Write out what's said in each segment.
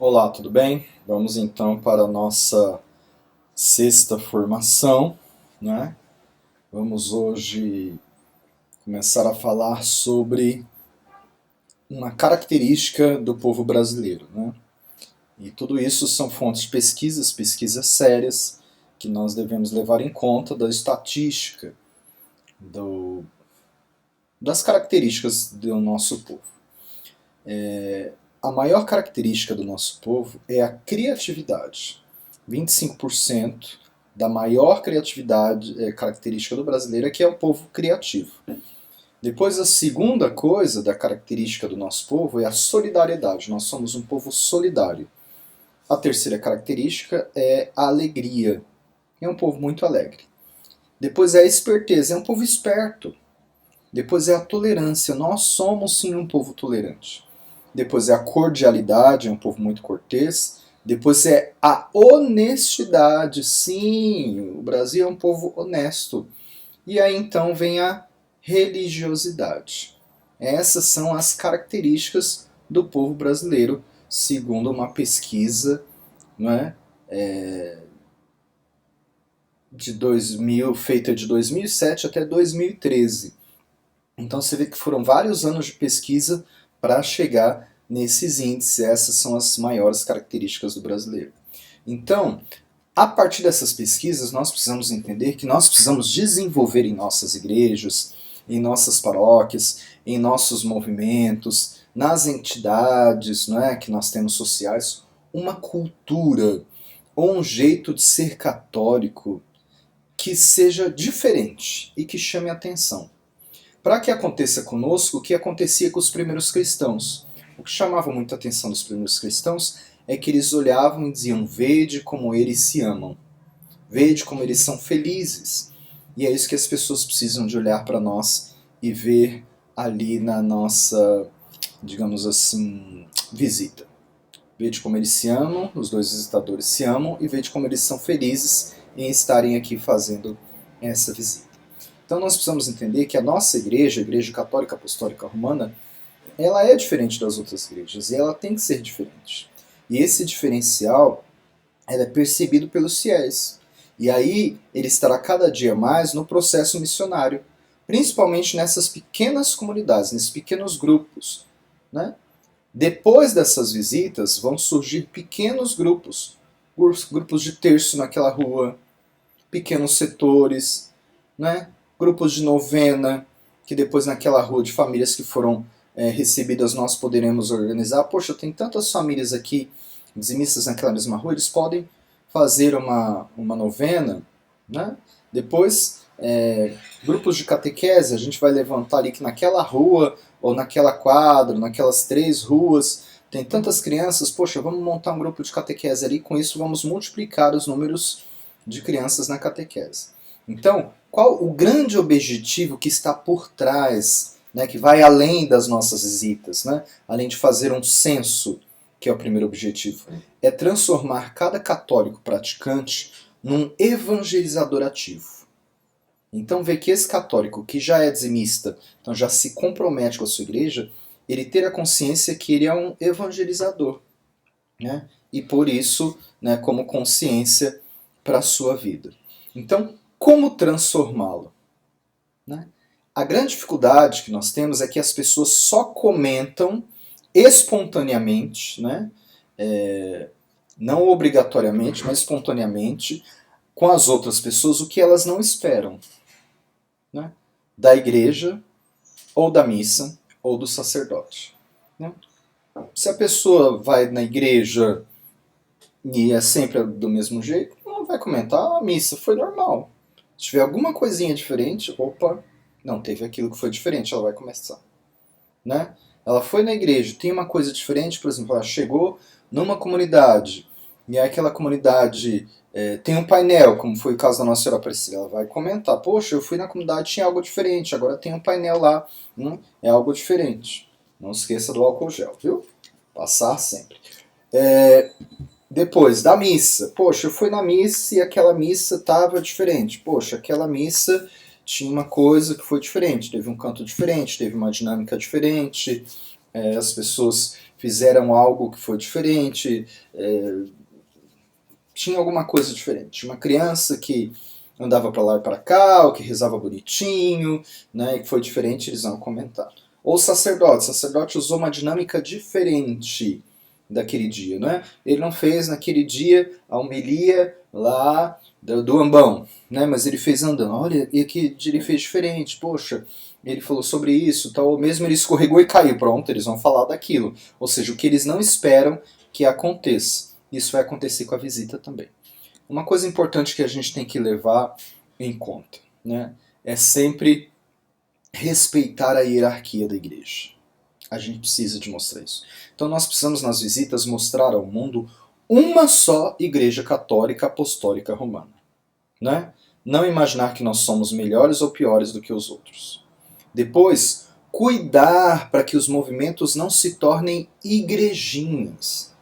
Olá, tudo bem? Vamos então para a nossa sexta formação, né? Vamos hoje começar a falar sobre uma característica do povo brasileiro, né? E tudo isso são fontes de pesquisas, pesquisas sérias, que nós devemos levar em conta da estatística, do, das características do nosso povo. A maior característica do nosso povo é a criatividade. 25% da maior criatividade característica do brasileiro é que é o povo criativo. Depois, a segunda coisa da característica do nosso povo é a solidariedade. Nós somos um povo solidário. A terceira característica é a alegria. É um povo muito alegre. Depois é a esperteza. É um povo esperto. Depois é a tolerância. Nós somos sim um povo tolerante. Depois é a cordialidade. É um povo muito cortês. Depois é a honestidade. Sim, o Brasil é um povo honesto. E aí então vem a religiosidade. Essas são as características do povo brasileiro, segundo uma pesquisa, né, de 2000, feita de 2007 até 2013. Então você vê que foram vários anos de pesquisa para chegar nesses índices. Essas são as maiores características do brasileiro. Então, a partir dessas pesquisas, nós precisamos entender que nós precisamos desenvolver em nossas igrejas, em nossas paróquias, em nossos movimentos, nas entidades, não é, que nós temos sociais, uma cultura ou um jeito de ser católico que seja diferente e que chame a atenção. Para que aconteça conosco o que acontecia com os primeiros cristãos. O que chamava muita atenção dos primeiros cristãos é que eles olhavam e diziam: vede como eles se amam, vede como eles são felizes. E é isso que as pessoas precisam de olhar para nós e ver ali na nossa, digamos assim, visita. Vede como eles se amam, os dois visitadores se amam, e vede como eles são felizes em estarem aqui fazendo essa visita. Então nós precisamos entender que a nossa igreja, a Igreja Católica Apostólica Romana, ela é diferente das outras igrejas e ela tem que ser diferente. E esse diferencial é percebido pelos fiéis. E aí ele estará cada dia mais no processo missionário, principalmente nessas pequenas comunidades, nesses pequenos grupos, né? Depois dessas visitas vão surgir pequenos grupos, grupos de terço naquela rua, pequenos setores, né? Grupos de novena, que depois naquela rua de famílias que foram recebidas nós poderemos organizar. Poxa, tem tantas famílias aqui dizimistas naquela mesma rua, eles podem fazer uma novena, né? Depois, grupos de catequese, a gente vai levantar ali que naquela rua, ou naquela quadra, naquelas 3 ruas, tem tantas crianças, poxa, vamos montar um grupo de catequese ali, com isso vamos multiplicar os números de crianças na catequese. Então, qual o grande objetivo que está por trás, né, que vai além das nossas visitas, né, além de fazer um censo, que é o primeiro objetivo, é transformar cada católico praticante num evangelizador ativo. Então vê que esse católico que já é dizimista, então já se compromete com a sua igreja, ele ter a consciência que ele é um evangelizador, né? E por isso, né, como consciência para a sua vida. Então, como transformá-lo? Né? A grande dificuldade que nós temos é que as pessoas só comentam espontaneamente, né? Não obrigatoriamente, mas espontaneamente, com as outras pessoas o que elas não esperam, né? Da igreja, ou da missa, ou do sacerdote. Né? Se a pessoa vai na igreja e é sempre do mesmo jeito, não vai comentar: a missa foi normal. Se tiver alguma coisinha diferente, opa, não, teve aquilo que foi diferente, ela vai começar. Né? Ela foi na igreja, tem uma coisa diferente, por exemplo, ela chegou numa comunidade, e aí aquela comunidade tem um painel, como foi o caso da Nossa Senhora Aparecida, ela vai comentar: poxa, eu fui na comunidade, tinha algo diferente, agora tem um painel lá, é algo diferente. Não esqueça do álcool gel, viu? Passar sempre. Depois, da missa. Poxa, eu fui na missa e aquela missa estava diferente. Poxa, aquela missa tinha uma coisa que foi diferente. Teve um canto diferente, teve uma dinâmica diferente. As pessoas fizeram algo que foi diferente, tinha alguma coisa diferente. Uma criança que andava para lá e para cá, ou que rezava bonitinho, né, e que foi diferente, eles vão comentar. Ou o sacerdote usou uma dinâmica diferente daquele dia, né? Ele não fez naquele dia a homilia lá do ambão, né? Mas ele fez andando. Olha, e aqui ele fez diferente, poxa, ele falou sobre isso, tal, mesmo ele escorregou e caiu, pronto, eles vão falar daquilo. Ou seja, o que eles não esperam que aconteça. Isso vai acontecer com a visita também. Uma coisa importante que a gente tem que levar em conta, né, é sempre respeitar a hierarquia da igreja. A gente precisa de mostrar isso. Então nós precisamos nas visitas mostrar ao mundo uma só igreja católica apostólica romana, né? Não imaginar que nós somos melhores ou piores do que os outros. Depois, cuidar para que os movimentos não se tornem igrejinhas.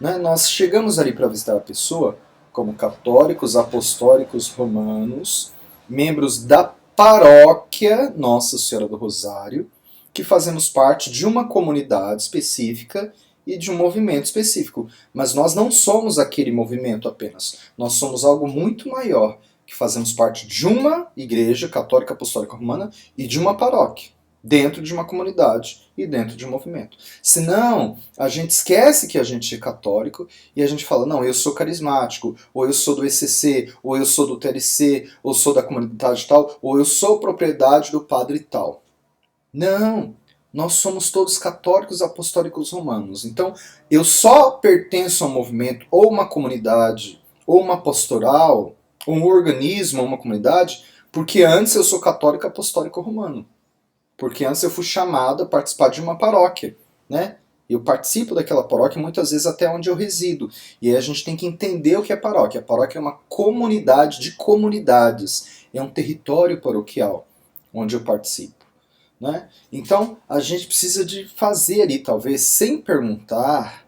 Né? Nós chegamos ali para visitar a pessoa como católicos apostólicos romanos, membros da paróquia Nossa Senhora do Rosário, que fazemos parte de uma comunidade específica e de um movimento específico. Mas nós não somos aquele movimento apenas. Nós somos algo muito maior, que fazemos parte de uma igreja católica apostólica romana e de uma paróquia, dentro de uma comunidade e dentro de um movimento. Senão, a gente esquece que a gente é católico e a gente fala, não, eu sou carismático, ou eu sou do ECC, ou eu sou do TLC, ou sou da comunidade tal, ou eu sou propriedade do padre tal. Não, nós somos todos católicos apostólicos romanos. Então, eu só pertenço a um movimento, ou uma comunidade, ou uma pastoral, ou um organismo, ou uma comunidade, porque antes eu sou católico apostólico romano. Porque antes eu fui chamado a participar de uma paróquia, né? Eu participo daquela paróquia muitas vezes até onde eu resido. E aí a gente tem que entender o que é paróquia. A paróquia é uma comunidade de comunidades. É um território paroquial onde eu participo, né? Então a gente precisa de fazer ali, talvez sem perguntar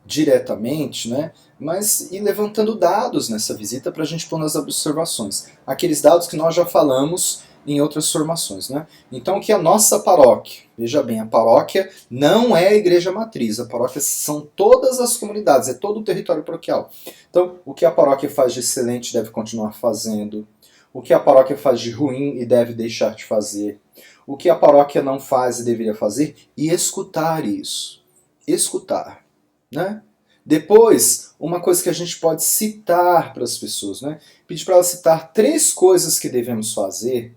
diretamente, né? Mas ir levantando dados nessa visita para a gente pôr nas observações. Aqueles dados que nós já falamos em outras formações, né? Então, o que é a nossa paróquia? Veja bem, a paróquia não é a igreja matriz, a paróquia são todas as comunidades, é todo o território paroquial. Então, o que a paróquia faz de excelente deve continuar fazendo, o que a paróquia faz de ruim e deve deixar de fazer, o que a paróquia não faz e deveria fazer, e escutar isso. Escutar, né? Depois, uma coisa que a gente pode citar para as pessoas, né? Pedir para elas citar 3 coisas que devemos fazer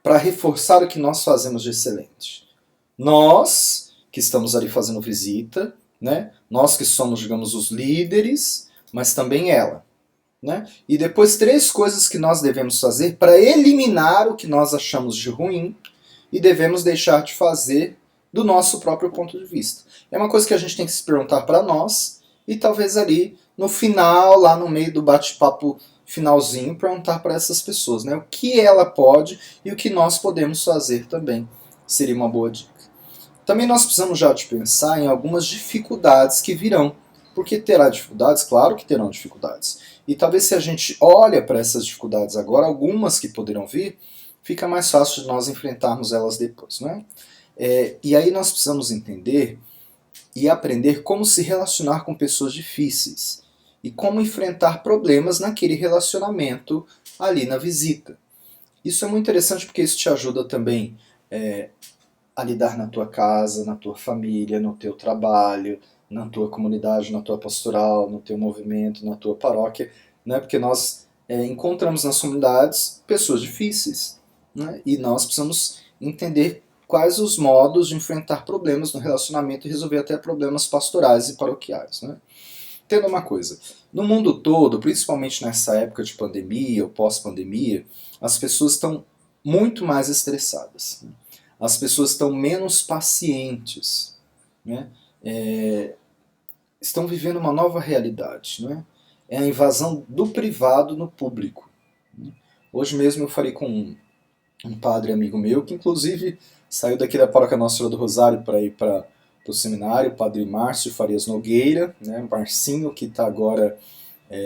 para reforçar o que nós fazemos de excelente. Nós, que estamos ali fazendo visita, né? Nós que somos, digamos, os líderes, mas também ela. Né? E depois 3 coisas que nós devemos fazer para eliminar o que nós achamos de ruim e devemos deixar de fazer do nosso próprio ponto de vista. É uma coisa que a gente tem que se perguntar para nós e talvez ali no final, lá no meio do bate-papo finalzinho, perguntar para essas pessoas, né, o que ela pode e o que nós podemos fazer também. Seria uma boa dica. Também nós precisamos já de pensar em algumas dificuldades que virão. Porque terá dificuldades? Claro que terão dificuldades. E talvez se a gente olha para essas dificuldades agora, algumas que poderão vir, fica mais fácil de nós enfrentarmos elas depois, não é? E aí nós precisamos entender e aprender como se relacionar com pessoas difíceis e como enfrentar problemas naquele relacionamento ali na visita. Isso é muito interessante porque isso te ajuda também a lidar na tua casa, na tua família, no teu trabalho, na tua comunidade, na tua pastoral, no teu movimento, na tua paróquia, né? Porque nós encontramos nas comunidades pessoas difíceis, né? E nós precisamos entender quais os modos de enfrentar problemas no relacionamento e resolver até problemas pastorais e paroquiais, né? Entenda uma coisa, no mundo todo, principalmente nessa época de pandemia ou pós-pandemia, as pessoas estão muito mais estressadas, né? As pessoas estão menos pacientes, né? Estão vivendo uma nova realidade, né? É a invasão do privado no público, né? Hoje mesmo eu falei com um padre amigo meu, que inclusive saiu daqui da paróquia Nossa Senhora do Rosário para ir para o seminário, o padre Márcio Farias Nogueira, né? Marcinho, que está agora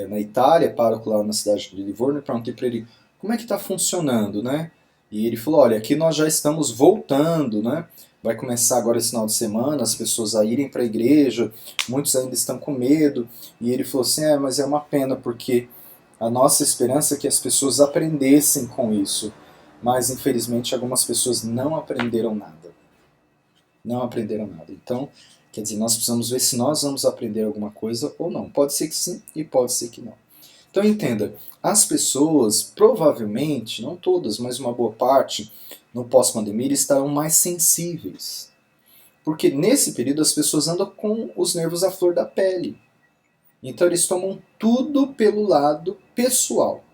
na Itália, pároco lá na cidade de Livorno, e perguntei para ele como é que está funcionando, né? E ele falou, olha, aqui nós já estamos voltando, né, vai começar agora esse final de semana, as pessoas a irem para a igreja, muitos ainda estão com medo, e ele falou assim, mas é uma pena, porque a nossa esperança é que as pessoas aprendessem com isso, mas infelizmente algumas pessoas não aprenderam nada. Não aprenderam nada. Então, quer dizer, nós precisamos ver se nós vamos aprender alguma coisa ou não. Pode ser que sim e pode ser que não. Então entenda, as pessoas provavelmente, não todas, mas uma boa parte, no pós-pandemia estarão mais sensíveis. Porque nesse período as pessoas andam com os nervos à flor da pele. Então eles tomam tudo pelo lado pessoal.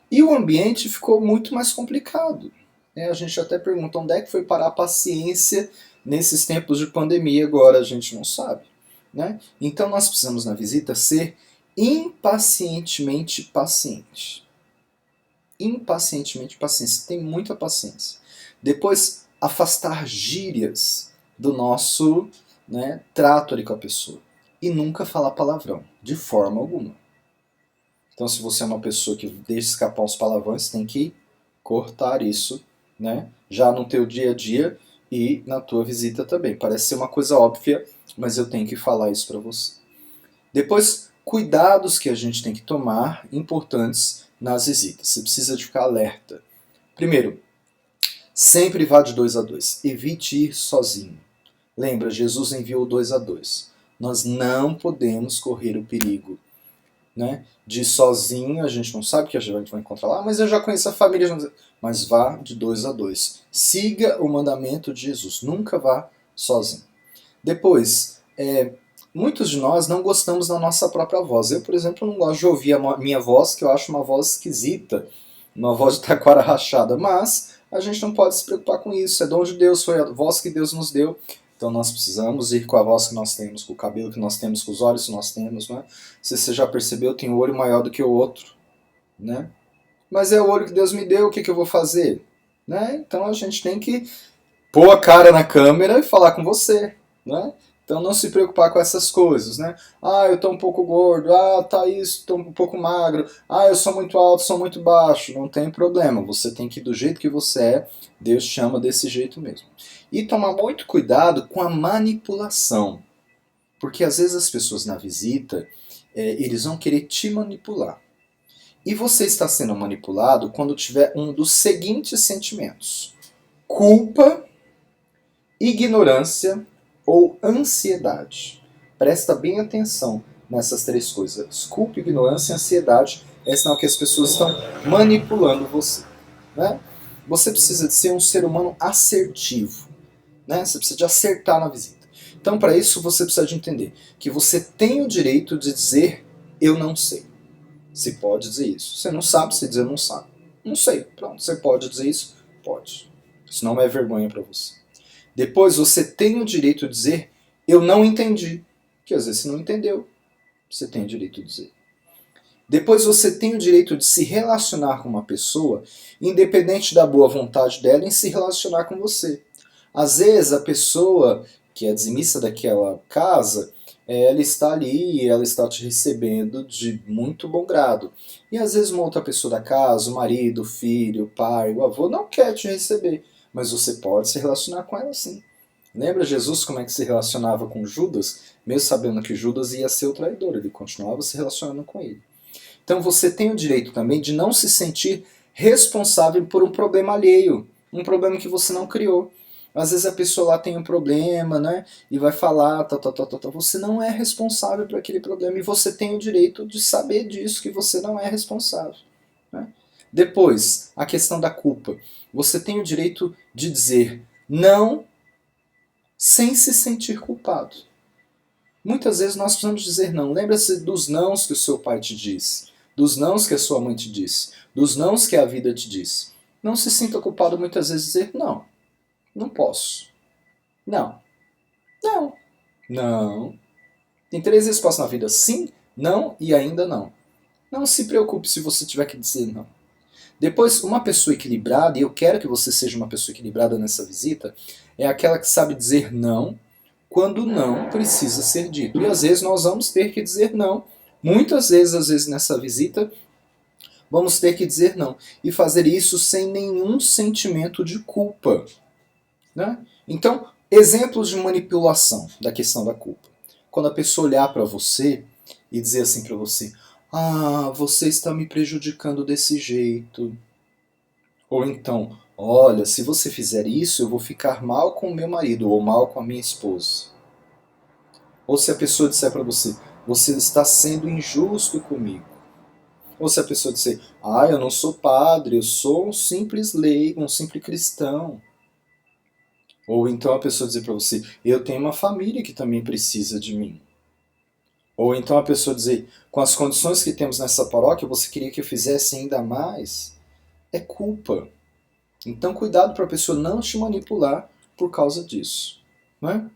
E o ambiente ficou muito mais complicado. A gente até pergunta onde é que foi parar a paciência nesses tempos de pandemia agora, a gente não sabe. Né? Então nós precisamos na visita ser impacientemente paciente. Impacientemente paciente. Tem muita paciência. Depois, afastar gírias do nosso, né, trato ali com a pessoa. E nunca falar palavrão, de forma alguma. Então, se você é uma pessoa que deixa escapar uns palavrões, tem que cortar isso, né, já no teu dia a dia e na tua visita também. Parece ser uma coisa óbvia, mas eu tenho que falar isso para você. Depois, cuidados que a gente tem que tomar, importantes nas visitas. Você precisa de ficar alerta. Primeiro, sempre vá de 2 a 2. Evite ir sozinho. Lembra, Jesus enviou 2 a 2. Nós não podemos correr o perigo, né, de ir sozinho, a gente não sabe o que a gente vai encontrar lá, mas eu já conheço a família. Mas vá de 2 a 2. Siga o mandamento de Jesus. Nunca vá sozinho. Depois, muitos de nós não gostamos da nossa própria voz. Eu, por exemplo, não gosto de ouvir a minha voz, que eu acho uma voz esquisita, uma voz de taquara rachada, mas a gente não pode se preocupar com isso, é dom de Deus, foi a voz que Deus nos deu, então nós precisamos ir com a voz que nós temos, com o cabelo que nós temos, com os olhos que nós temos, né? Se você já percebeu, tem um olho maior do que o outro, né? Mas é o olho que Deus me deu, o que eu vou fazer? Né? Então a gente tem que pôr a cara na câmera e falar com você, né? Então não se preocupar com essas coisas, né? Eu estou um pouco gordo, tá isso, estou um pouco magro, eu sou muito alto, sou muito baixo, não tem problema, você tem que ir do jeito que você é, Deus te chama desse jeito mesmo. E tomar muito cuidado com a manipulação, porque às vezes as pessoas na visita, eles vão querer te manipular. E você está sendo manipulado quando tiver um dos seguintes sentimentos: culpa, ignorância ou ansiedade. Presta bem atenção nessas três coisas. Culpa, ignorância e ansiedade é sinal que as pessoas estão manipulando você. Né? Você precisa de ser um ser humano assertivo. Né? Você precisa de acertar na visita. Então, para isso, você precisa de entender que você tem o direito de dizer eu não sei. Você pode dizer isso. Você não sabe, você dizer não sabe. Não sei. Pronto, você pode dizer isso? Pode. Isso não é vergonha para você. Depois você tem o direito de dizer eu não entendi. Que às vezes você não entendeu. Você tem o direito de dizer. Depois você tem o direito de se relacionar com uma pessoa, independente da boa vontade dela em se relacionar com você. Às vezes a pessoa que é dizimista daquela casa, ela está ali e ela está te recebendo de muito bom grado. E às vezes uma outra pessoa da casa, o marido, o filho, o pai, o avô, não quer te receber. Mas você pode se relacionar com ela sim. Lembra Jesus como é que se relacionava com Judas? Mesmo sabendo que Judas ia ser o traidor, ele continuava se relacionando com ele. Então você tem o direito também de não se sentir responsável por um problema alheio, um problema que você não criou. Às vezes a pessoa lá tem um problema, né? E vai falar, você não é responsável por aquele problema e você tem o direito de saber disso, que você não é responsável. Né? Depois, a questão da culpa. Você tem o direito de dizer não sem se sentir culpado. Muitas vezes nós precisamos dizer não. Lembra-se dos nãos que o seu pai te disse, dos nãos que a sua mãe te disse, dos nãos que a vida te disse. Não se sinta culpado muitas vezes dizer não. Não posso. Não. Não. Não. Tem 3 respostas na vida: sim, não e ainda não. Não se preocupe se você tiver que dizer não. Depois, uma pessoa equilibrada, e eu quero que você seja uma pessoa equilibrada nessa visita, é aquela que sabe dizer não quando não precisa ser dito. E às vezes nós vamos ter que dizer não. Muitas vezes, às vezes nessa visita, vamos ter que dizer não. E fazer isso sem nenhum sentimento de culpa. Né? Então, exemplos de manipulação da questão da culpa. Quando a pessoa olhar para você e dizer assim para você: ah, você está me prejudicando desse jeito. Ou então, olha, se você fizer isso, eu vou ficar mal com o meu marido ou mal com a minha esposa. Ou se a pessoa disser para você: você está sendo injusto comigo. Ou se a pessoa disser: ah, eu não sou padre, eu sou um simples leigo, um simples cristão. Ou então a pessoa dizer para você: eu tenho uma família que também precisa de mim. Ou então a pessoa dizer: com as condições que temos nessa paróquia, você queria que eu fizesse ainda mais? É culpa. Então cuidado para a pessoa não te manipular por causa disso. Né?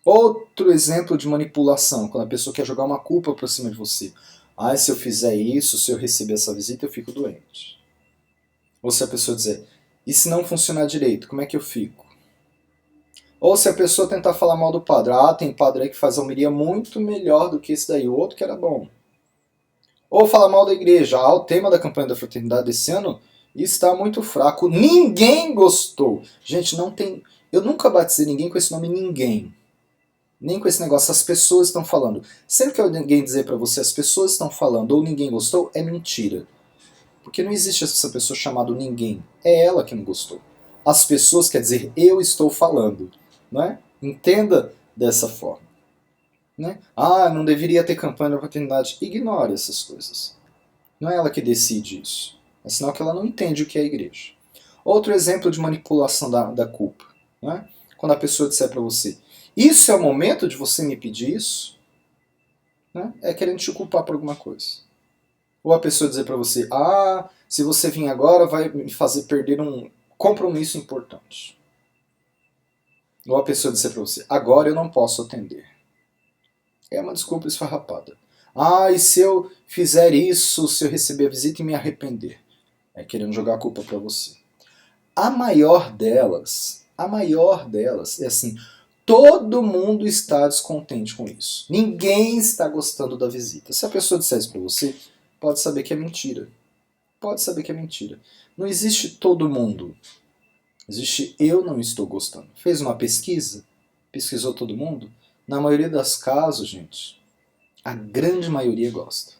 Outro exemplo de manipulação, quando a pessoa quer jogar uma culpa para cima de você. Ah, se eu fizer isso, se eu receber essa visita, eu fico doente. Ou se a pessoa dizer: e se não funcionar direito, como é que eu fico? Ou se a pessoa tentar falar mal do padre: ah, tem padre aí que faz a homilia muito melhor do que esse daí, o outro que era bom. Ou falar mal da igreja: ah, o tema da campanha da fraternidade desse ano está muito fraco, ninguém gostou. Gente, não tem... eu nunca batizei ninguém com esse nome ninguém. Nem com esse negócio, as pessoas estão falando. Sempre que alguém dizer para você as pessoas estão falando ou ninguém gostou, é mentira. Porque não existe essa pessoa chamada ninguém. É ela que não gostou. As pessoas quer dizer eu estou falando. Não é? Entenda dessa forma. Né? Ah, não deveria ter campanha da fraternidade. Ignore essas coisas. Não é ela que decide isso. É sinal que ela não entende o que é a igreja. Outro exemplo de manipulação da culpa. Né? Quando a pessoa disser para você: isso é o momento de você me pedir isso? Né? É querendo te culpar por alguma coisa. Ou a pessoa dizer para você: ah, se você vir agora vai me fazer perder um compromisso importante. Ou a pessoa dizer para você: agora eu não posso atender. É uma desculpa esfarrapada. Ah, e se eu fizer isso, se eu receber a visita e me arrepender? É querendo jogar a culpa para você. A maior delas é assim: todo mundo está descontente com isso. Ninguém está gostando da visita. Se a pessoa disser isso para você, pode saber que é mentira. Pode saber que é mentira. Não existe todo mundo. Existe eu não estou gostando. Fez uma pesquisa? Pesquisou todo mundo? Na maioria dos casos, gente, a grande maioria gosta.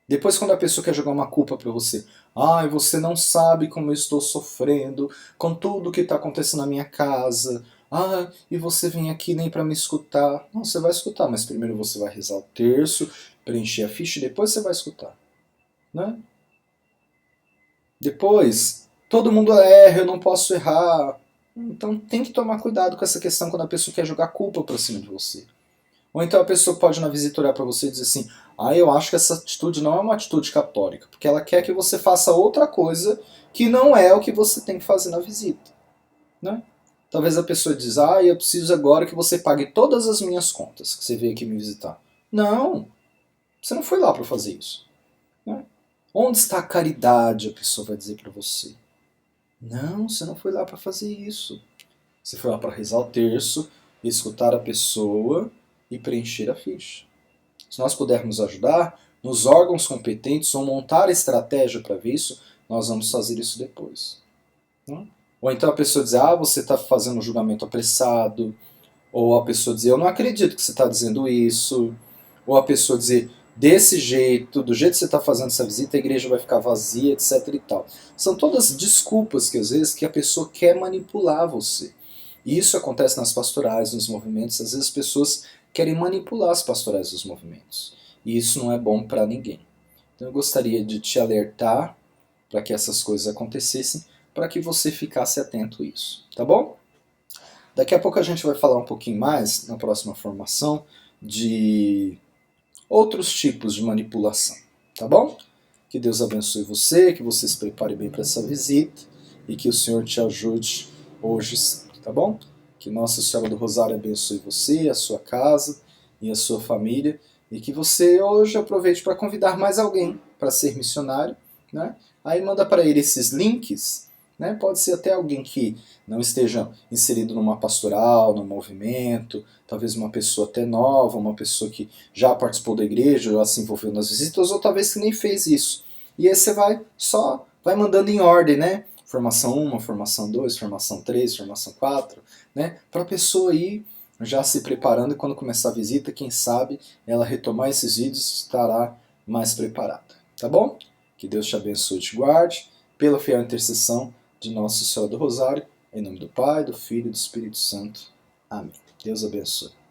Depois, quando a pessoa quer jogar uma culpa para você: ai, você não sabe como eu estou sofrendo com tudo que está acontecendo na minha casa. Ah, e você vem aqui nem para me escutar. Não, você vai escutar, mas primeiro você vai rezar o terço, preencher a ficha e depois você vai escutar. Né? Depois, todo mundo erra, eu não posso errar. Então tem que tomar cuidado com essa questão quando a pessoa quer jogar culpa para cima de você. Ou então a pessoa pode na visita olhar para você e dizer assim: ah, eu acho que essa atitude não é uma atitude católica, porque ela quer que você faça outra coisa que não é o que você tem que fazer na visita. Né? Talvez a pessoa diz: ah, eu preciso agora que você pague todas as minhas contas, que você veio aqui me visitar. Não, você não foi lá para fazer isso. Né? Onde está a caridade, a pessoa vai dizer para você. Não, você não foi lá para fazer isso. Você foi lá para rezar o terço, escutar a pessoa e preencher a ficha. Se nós pudermos ajudar nos órgãos competentes ou montar estratégia para ver isso, nós vamos fazer isso depois. Né? Ou então a pessoa dizer: ah, você está fazendo um julgamento apressado. Ou a pessoa dizer: eu não acredito que você está dizendo isso. Ou a pessoa dizer: desse jeito, do jeito que você está fazendo essa visita, a igreja vai ficar vazia, etc. e tal. São todas desculpas que às vezes que a pessoa quer manipular você. E isso acontece nas pastorais, nos movimentos. Às vezes as pessoas querem manipular as pastorais dos movimentos. E isso não é bom para ninguém. Então eu gostaria de te alertar para que essas coisas acontecessem, para que você ficasse atento a isso. Tá bom? Daqui a pouco a gente vai falar um pouquinho mais, na próxima formação, de outros tipos de manipulação. Tá bom? Que Deus abençoe você, que você se prepare bem para essa visita e que o Senhor te ajude hoje sempre, tá bom? Que Nossa Senhora do Rosário abençoe você, a sua casa e a sua família e que você hoje aproveite para convidar mais alguém para ser missionário, né? Aí manda para ele esses links, né? Pode ser até alguém que não esteja inserido numa pastoral, num movimento, talvez uma pessoa até nova, uma pessoa que já participou da igreja, já se envolveu nas visitas, ou talvez que nem fez isso. E aí você vai mandando em ordem, né? formação 1, formação 2, formação 3, formação 4, né? Para a pessoa ir já se preparando e quando começar a visita, quem sabe ela retomar esses vídeos estará mais preparada. Tá bom? Que Deus te abençoe e te guarde, pela fiel intercessão de Nossa Senhora do Rosário, em nome do Pai, do Filho e do Espírito Santo. Amém. Deus abençoe.